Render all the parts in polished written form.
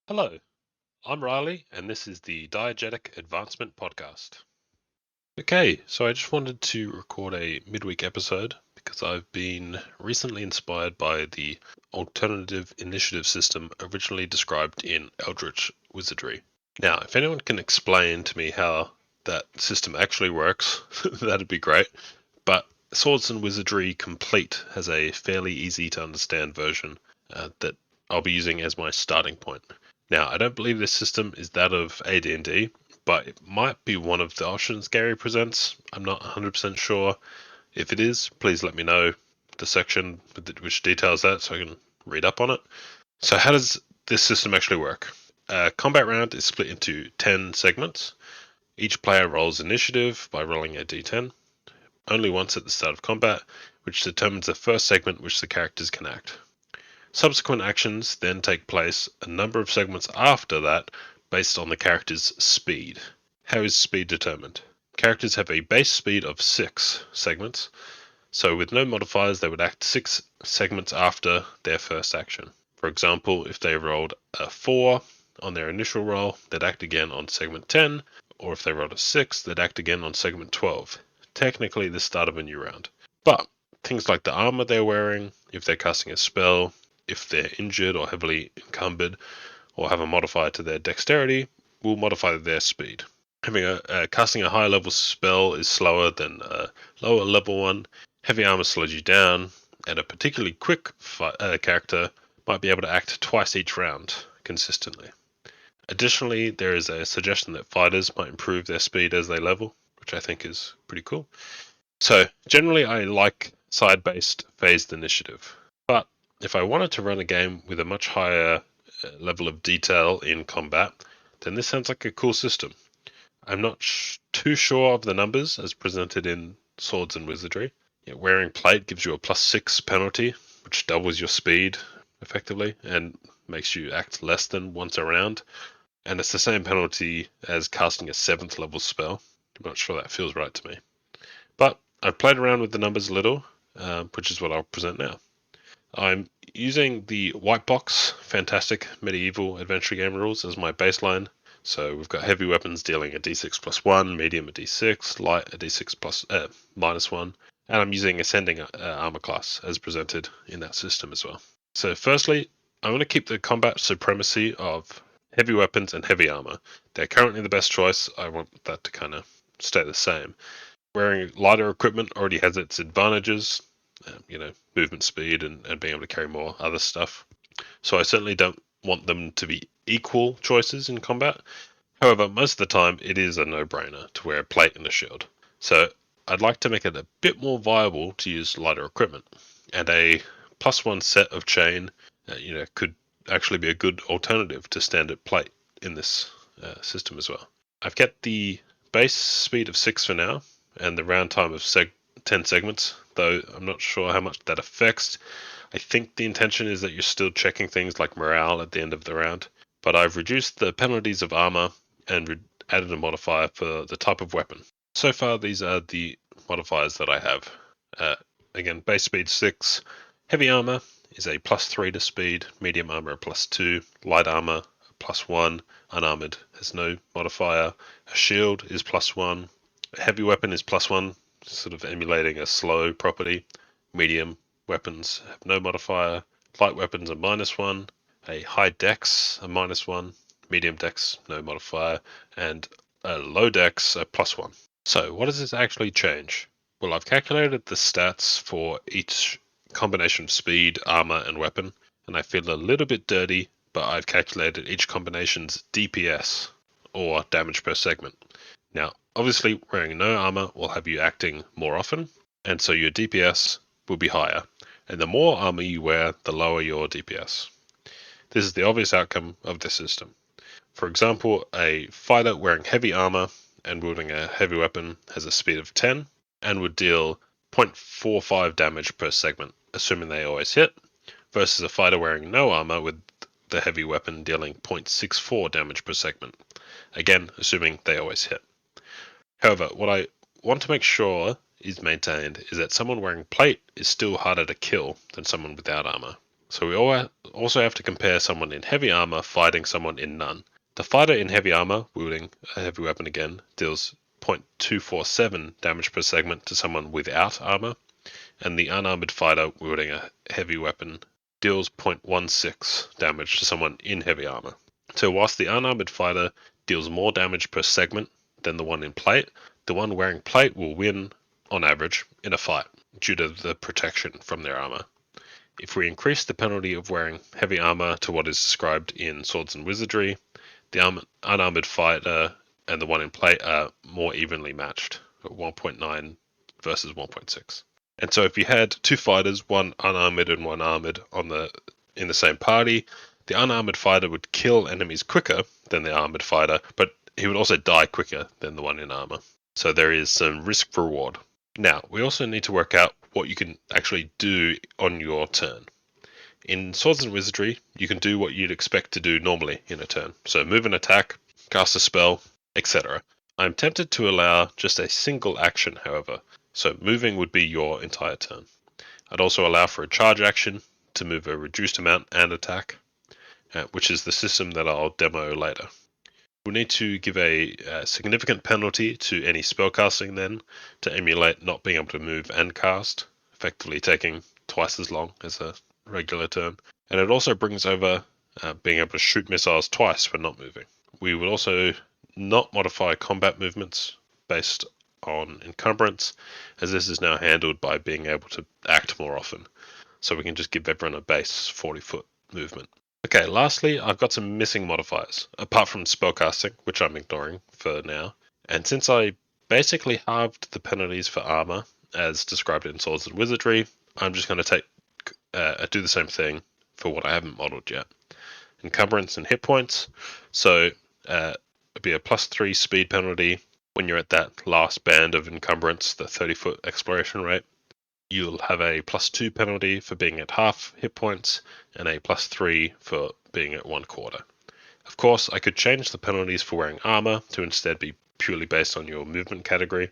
Hello, I'm Riley, and this is the Diegetic Advancement Podcast. Okay, so I just wanted to record a midweek episode because I've been recently inspired by the alternative initiative system originally described in Eldritch Wizardry. Now, if anyone can explain to me how that system actually works, that'd be great. But Swords and Wizardry Complete has a fairly easy to understand version that I'll be using as my starting point. Now, I don't believe this system is that of AD&D, but it might be one of the options Gary presents. I'm not 100% sure. If it is, please let me know the section which details that so I can read up on it. So how does this system actually work? A combat round is split into 10 segments. Each player rolls initiative by rolling a d10, only once at the start of combat, which determines the first segment which the characters can act. Subsequent actions then take place a number of segments after that based on the character's speed. How is speed determined? Characters have a base speed of 6 segments, so with no modifiers they would act 6 segments after their first action. For example, if they rolled a 4 on their initial roll, they'd act again on segment 10, or if they rolled a 6, they'd act again on segment 12. Technically the start of a new round. But things like the armor they're wearing, if they're casting a spell, if they're injured or heavily encumbered, or have a modifier to their dexterity, will modify their speed. Casting a high level spell is slower than a lower level one. Heavy armor slows you down, and a particularly quick character might be able to act twice each round consistently. Additionally, there is a suggestion that fighters might improve their speed as they level, which I think is pretty cool. So, generally, I like side-based phased initiative. But if I wanted to run a game with a much higher level of detail in combat, then this sounds like a cool system. I'm not too sure of the numbers as presented in Swords and Wizardry. Wearing plate gives you a +6 penalty, which doubles your speed effectively and makes you act less than once a round. And it's the same penalty as casting a 7th level spell. I'm not sure that feels right to me. But I've played around with the numbers a little, which is what I'll present now. I'm using the white box fantastic medieval adventure game rules as my baseline. So we've got heavy weapons dealing a d6 +1, medium a d6, light a d6 -1, and I'm using ascending armor class as presented in that system as well. So firstly, I'm going to keep the combat supremacy of heavy weapons and heavy armor. They're currently the best choice. I want that to kind of stay the same. Wearing lighter equipment already has its advantages, movement speed and being able to carry more other stuff. So I certainly don't want them to be equal choices in combat. However, most of the time it is a no-brainer to wear a plate and a shield. So I'd like to make it a bit more viable to use lighter equipment. And a +1 set of chain, could actually be a good alternative to standard plate in this system as well. I've kept the base speed of 6 for now, and the round time of 10 segments, though I'm not sure how much that affects. I think the intention is that you're still checking things like morale at the end of the round, but I've reduced the penalties of armor and added a modifier for the type of weapon. So far, these are the modifiers that I have. Again, base speed 6, heavy armor is a +3 to speed, medium armor a +2, light armor a +1, unarmored has no modifier, a shield is +1, a heavy weapon is +1, sort of emulating a slow property, medium weapons have no modifier, light weapons are -1, a high dex a -1, medium dex no modifier, and a low dex a +1. So what does this actually change? Well, I've calculated the stats for each combination of speed, armor, and weapon, and I feel a little bit dirty, but I've calculated each combination's DPS, or damage per segment. Now, obviously, wearing no armor will have you acting more often, and so your DPS will be higher. And the more armor you wear, the lower your DPS. This is the obvious outcome of this system. For example, a fighter wearing heavy armor and wielding a heavy weapon has a speed of 10 and would deal 0.45 damage per segment, assuming they always hit, versus a fighter wearing no armor with the heavy weapon dealing 0.64 damage per segment, again, assuming they always hit. However, what I want to make sure is maintained is that someone wearing plate is still harder to kill than someone without armor. So we also have to compare someone in heavy armor fighting someone in none. The fighter in heavy armor, wielding a heavy weapon again, deals 0.247 damage per segment to someone without armor, and the unarmored fighter wielding a heavy weapon deals 0.16 damage to someone in heavy armor. So whilst the unarmored fighter deals more damage per segment than the one in plate, the one wearing plate will win, on average, in a fight, due to the protection from their armor. If we increase the penalty of wearing heavy armor to what is described in Swords and Wizardry, the unarmored fighter and the one in plate are more evenly matched, at 1.9 versus 1.6. And so if you had two fighters, one unarmored and one armored, in the same party, the unarmored fighter would kill enemies quicker than the armored fighter, but he would also die quicker than the one in armor. So there is some risk reward. Now, we also need to work out what you can actually do on your turn. In Swords and Wizardry, you can do what you'd expect to do normally in a turn. So move an attack, cast a spell, etc. I'm tempted to allow just a single action, however. So moving would be your entire turn. I'd also allow for a charge action to move a reduced amount and attack, which is the system that I'll demo later. We'll need to give a significant penalty to any spellcasting then, to emulate not being able to move and cast, effectively taking twice as long as a regular turn. And it also brings over being able to shoot missiles twice when not moving. We would also not modify combat movements based on encumbrance, as this is now handled by being able to act more often. So we can just give everyone a base 40-foot movement. Okay, lastly, I've got some missing modifiers, apart from spellcasting, which I'm ignoring for now. And since I basically halved the penalties for armor, as described in Swords and Wizardry, I'm just going to do the same thing for what I haven't modeled yet. Encumbrance and hit points. So it'd be a +3 speed penalty when you're at that last band of encumbrance, the 30-foot exploration rate. You'll have a +2 penalty for being at half hit points and a +3 for being at 1/4. Of course, I could change the penalties for wearing armor to instead be purely based on your movement category,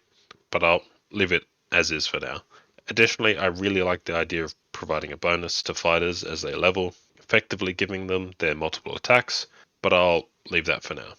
but I'll leave it as is for now. Additionally, I really like the idea of providing a bonus to fighters as they level, effectively giving them their multiple attacks, but I'll leave that for now.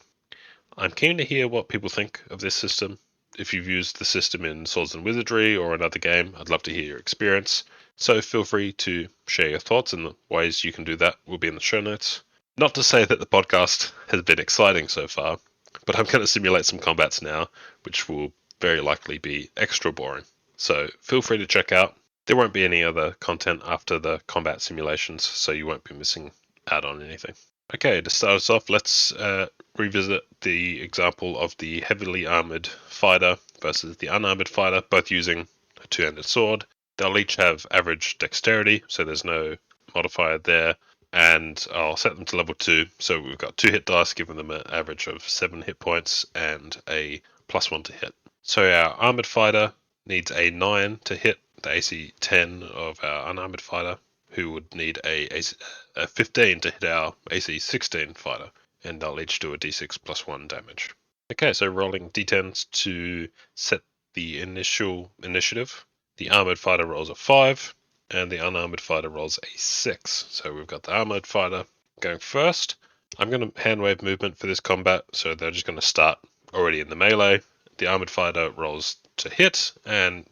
I'm keen to hear what people think of this system. If you've used the system in Swords and Wizardry or another game, I'd love to hear your experience. So feel free to share your thoughts, and the ways you can do that will be in the show notes. Not to say that the podcast has been exciting so far, but I'm going to simulate some combats now, which will very likely be extra boring. So feel free to check out. There won't be any other content after the combat simulations, so you won't be missing out on anything. Okay, to start us off, let's revisit the example of the heavily armored fighter versus the unarmored fighter, both using a two-handed sword. They'll each have average dexterity, so there's no modifier there, and I'll set them to level 2, so we've got 2 hit dice, giving them an average of 7 hit points and a +1 to hit. So our armored fighter needs a 9 to hit the AC 10 of our unarmored fighter, who would need a 15 to hit our AC 16 fighter, and they'll each do a d6 +1 damage. Okay, so rolling d10s to set the initial initiative. The armored fighter rolls a 5, and the unarmored fighter rolls a 6. So we've got the armored fighter going first. I'm going to hand wave movement for this combat, so they're just going to start already in the melee. The armored fighter rolls to hit, and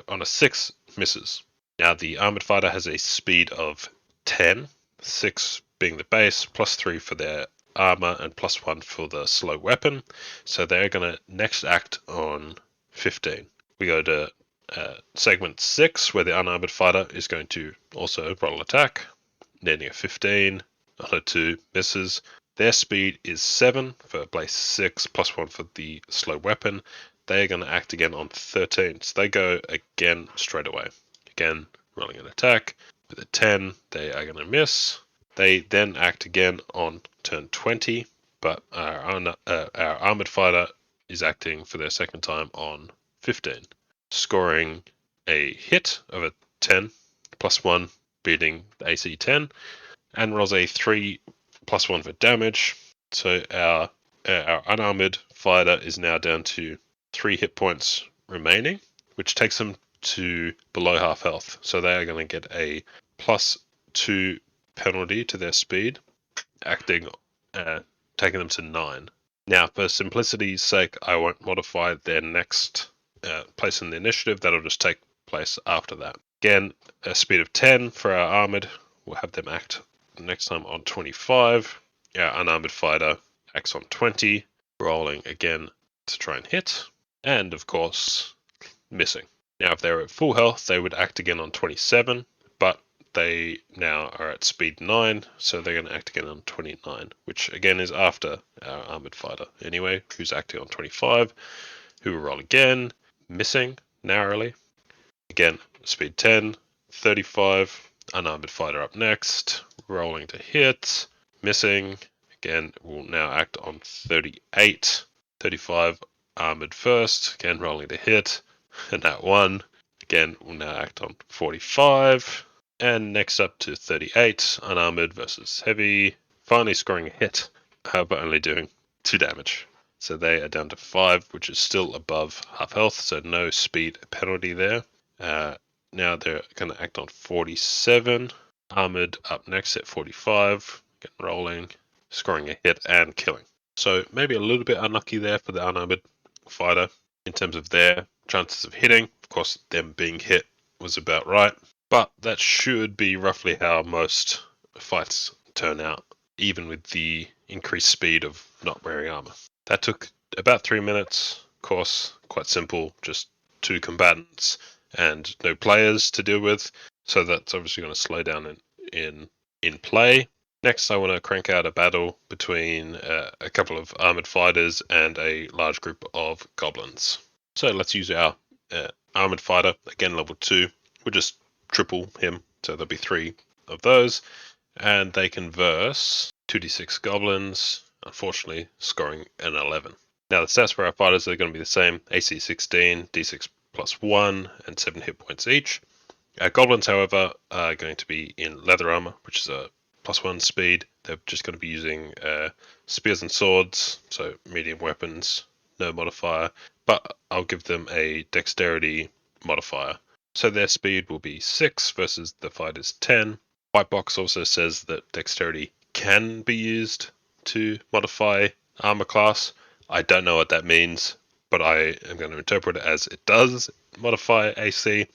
on a 6, misses. Now, the armored fighter has a speed of 10, 6 being the base, +3 for their armor, and +1 for the slow weapon. So they're going to next act on 15. We go to segment 6, where the unarmored fighter is going to also roll attack, needing a 15, on a 2, misses. Their speed is 7 for base 6, +1 for the slow weapon. They are going to act again on 13, so they go again straight away. Again, rolling an attack. With a 10, they are going to miss. They then act again on turn 20, but our armored fighter is acting for their second time on 15, scoring a hit of a 10, +1, beating the AC 10, and rolls a 3 +1 for damage. So our unarmored fighter is now down to 3 hit points remaining, which takes them to below half health. So they are going to get a +2 penalty to their speed, taking them to 9. Now, for simplicity's sake, I won't modify their next place in the initiative. That'll just take place after that. Again, a speed of 10 for our armored. We'll have them act next time on 25. Our unarmored fighter acts on 20, rolling again to try and hit. And, of course, missing. Now, if they're at full health, they would act again on 27, but they now are at speed 9, so they're going to act again on 29, which again is after our armored fighter anyway, who's acting on 25, who will roll again, missing narrowly. Again, speed 10, 35, unarmored fighter up next, rolling to hit, missing. Again, will now act on 38, 35, armored first, again rolling to hit, and that one, again, will now act on 45. And next up to 38, unarmored versus heavy, finally scoring a hit, but only doing 2 damage. So they are down to 5, which is still above half health, so no speed penalty there. Now they're going to act on 47, armored up next at 45, getting rolling, scoring a hit and killing. So maybe a little bit unlucky there for the unarmored fighter in terms of their chances of hitting. Of course, them being hit was about right. But that should be roughly how most fights turn out, even with the increased speed of not wearing armor. That took about 3 minutes. Of course, quite simple, just 2 combatants and no players to deal with. So that's obviously going to slow down in play. Next, I want to crank out a battle between a couple of armored fighters and a large group of goblins. So let's use our armored fighter, again level 2. We'll just triple him, so there'll be 3 of those, and they can verse 2d6 goblins, unfortunately scoring an 11. Now the stats for our fighters are going to be the same: AC 16, d6 plus 1, and 7 hit points each. Our goblins, however, are going to be in leather armor, which is a +1 speed. They're just going to be using spears and swords, so medium weapons, no modifier, but I'll give them a dexterity modifier. So their speed will be 6 versus the fighter's 10. White box also says that dexterity can be used to modify armor class. I don't know what that means, but I am going to interpret it as it does modify AC,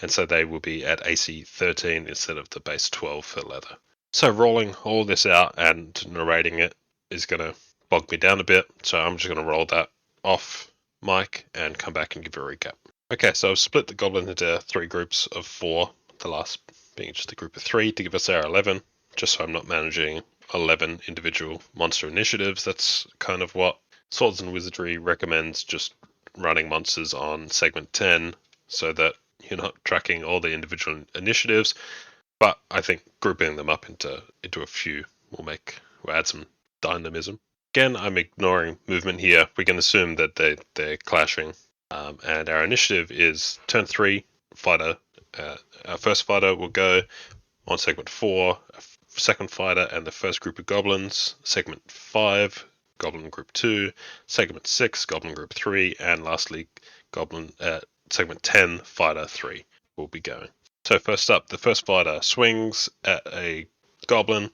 and so they will be at AC 13 instead of the base 12 for leather. So rolling all this out and narrating it is going to bog me down a bit, so I'm just going to roll that off mic and come back and give a recap. Okay, so I've split the goblin into 3 groups of 4, the last being just a group of 3 to give us our 11, just so I'm not managing 11 individual monster initiatives. That's kind of what Swords and Wizardry recommends, just running monsters on segment 10 so that you're not tracking all the individual initiatives. But I think grouping them up into a few will add some dynamism. Again, I'm ignoring movement here. We can assume that they're clashing. And our initiative is turn 3, fighter. Our first fighter will go on segment 4, second fighter and the first group of goblins, segment 5, goblin group 2, segment 6, goblin group 3, and lastly, goblin segment 10, fighter 3 will be going. So first up, the first fighter swings at a goblin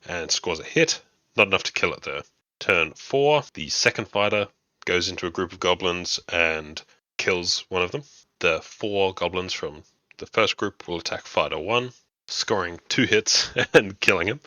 and scores a hit, not enough to kill it though. Turn 4, the second fighter goes into a group of goblins and kills one of them. The 4 goblins from the first group will attack fighter 1, scoring 2 hits and killing him.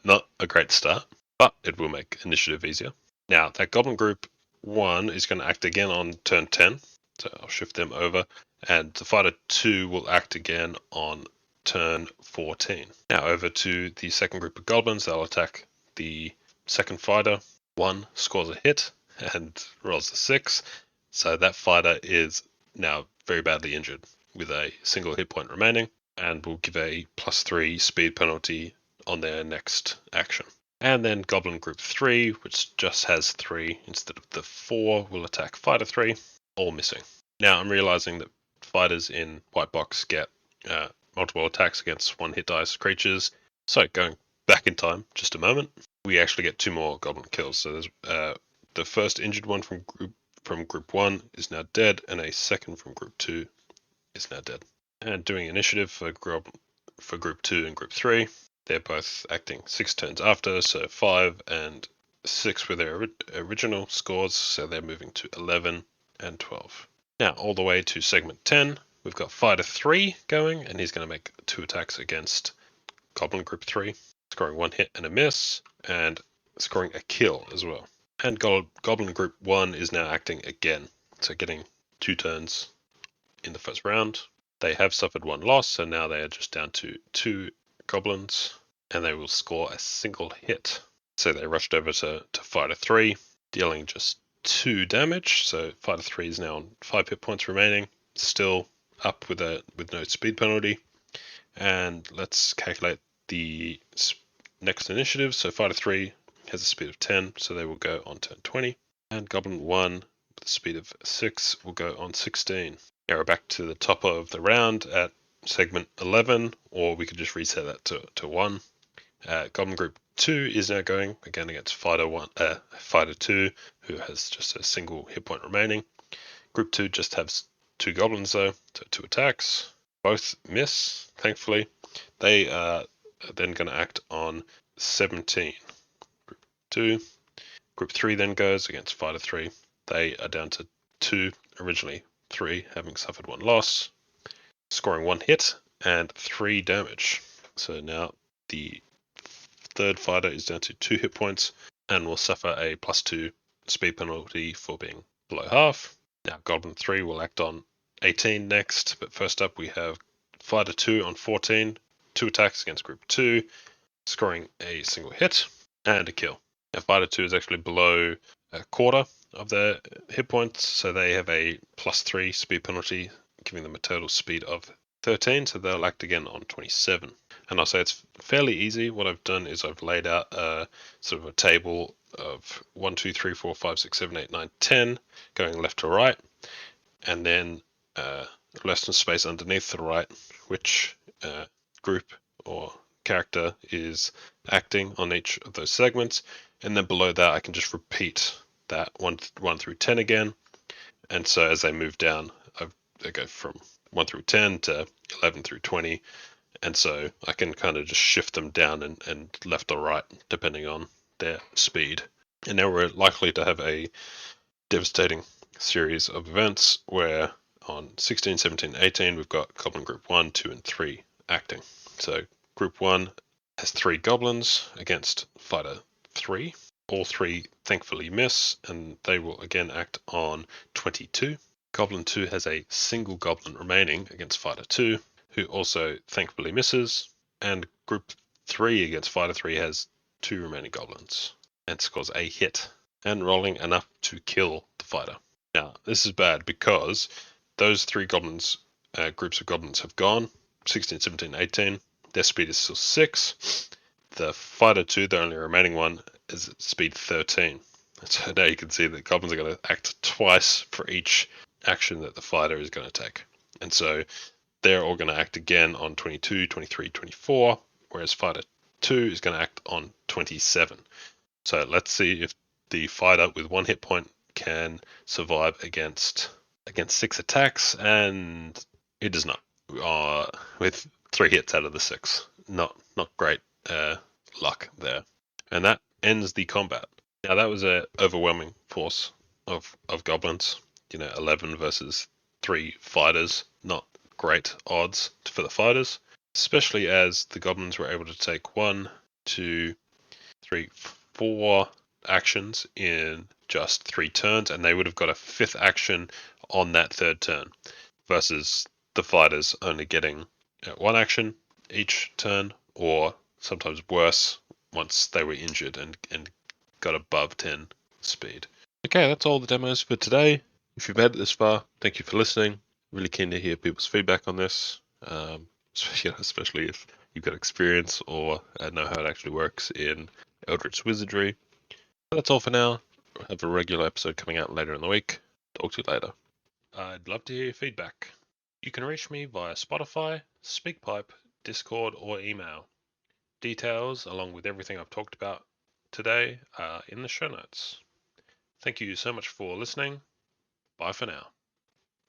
Not a great start, but it will make initiative easier. Now, that goblin group 1 is going to act again on turn 10, so I'll shift them over, and the fighter 2 will act again on turn 14. Now over to the second group of goblins. They'll attack the second fighter. 1 scores a hit and rolls a 6, so that fighter is now very badly injured with a single hit point remaining, and will give a +3 speed penalty on their next action. And then Goblin Group 3, which just has 3 instead of the 4, will attack Fighter 3, all missing. Now I'm realizing that fighters in White Box get multiple attacks against 1 hit dice creatures. So going back in time, just a moment, we actually get 2 more Goblin kills. So there's the first injured one from Group 1 is now dead, and a second from Group 2 is now dead. And doing initiative for Group 2 and Group 3. they're both acting 6 turns after, so 5 and 6 were their original scores, so they're moving to 11 and 12. Now, all the way to segment 10, we've got Fighter 3 going, and he's going to make 2 attacks against Goblin Group 3, scoring 1 hit and a miss, and scoring a kill as well. And Goblin Group 1 is now acting again, so getting 2 turns in the first round. They have suffered 1 loss, so now they are just down to 2 goblins, and they will score a single hit. So they rushed over to Fighter 3, dealing just 2 damage. So Fighter 3 is now on 5 hit points remaining, still up with no speed penalty. And let's calculate the next initiative. So Fighter 3 has a speed of 10, so they will go on turn 20. And Goblin 1 with a speed of 6 will go on 16. Now we're back to the top of the round at segment 11, or we could just reset that to 1. Goblin Group 2 is now going again against Fighter 2, who has just a single hit point remaining. Group 2 just has 2 goblins though, so 2 attacks. Both miss, thankfully. They are then going to act on 17. Group 2. Group 3 then goes against Fighter 3. They are down to 2, originally 3, having suffered 1 loss, scoring 1 hit and 3 damage. So now the third fighter is down to 2 hit points and will suffer a +2 speed penalty for being below half. Now Goblin 3 will act on 18 next, but first up we have Fighter 2 on 14, 2 attacks against Group 2, scoring a single hit and a kill. Now Fighter 2 is actually below a quarter of their hit points, so they have a +3 speed penalty, giving them a total speed of 13, so they'll act again on 27. And I'll say it's fairly easy. What I've done is I've laid out sort of a table of 1, 2, 3, 4, 5, 6, 7, 8, 9, 10, going left to right, and then less than space underneath the right, which group or character is acting on each of those segments. And then below that, I can just repeat that 1 through 10 again. And so as they move down, they go from 1 through 10 to 11 through 20. And so I can kind of just shift them down and left or right, depending on their speed. And now we're likely to have a devastating series of events where on 16, 17, 18, we've got Goblin Group 1, 2, and 3 acting. So Group 1 has 3 goblins against Fighter 3. All 3 thankfully miss, and they will again act on 22. Goblin 2 has a single goblin remaining against Fighter 2, who also thankfully misses. And Group 3 against Fighter 3 has 2 remaining goblins and scores a hit, and rolling enough to kill the fighter. Now, this is bad because those 3 goblins, groups of goblins have gone, 16, 17, 18. Their speed is still 6. The Fighter 2, the only remaining one, is at speed 13. So now you can see that goblins are going to act twice for each action that the fighter is going to take. And so they're all going to act again on 22, 23, 24, whereas Fighter 2 is going to act on 27. So let's see if the fighter with 1 hit point can survive against 6 attacks, and it does not. With 3 hits out of the 6. Not great luck there. And that ends the combat. Now that was an overwhelming force of goblins. 11 versus 3 fighters. Not great odds for the fighters, especially as the goblins were able to take 1, 2, 3, 4 actions in just 3 turns, and they would have got a 5th action on that 3rd turn, versus the fighters only getting 1 action each turn, or sometimes worse once they were injured and got above 10 speed. Okay, that's all the demos for today. If you've made it this far, thank you for listening. Really keen to hear people's feedback on this, especially if you've got experience or know how it actually works in Eldritch Wizardry. That's all for now. We'll have a regular episode coming out later in the week. Talk to you later. I'd love to hear your feedback. You can reach me via Spotify, SpeakPipe, Discord, or email. Details, along with everything I've talked about today, are in the show notes. Thank you so much for listening. Bye for now.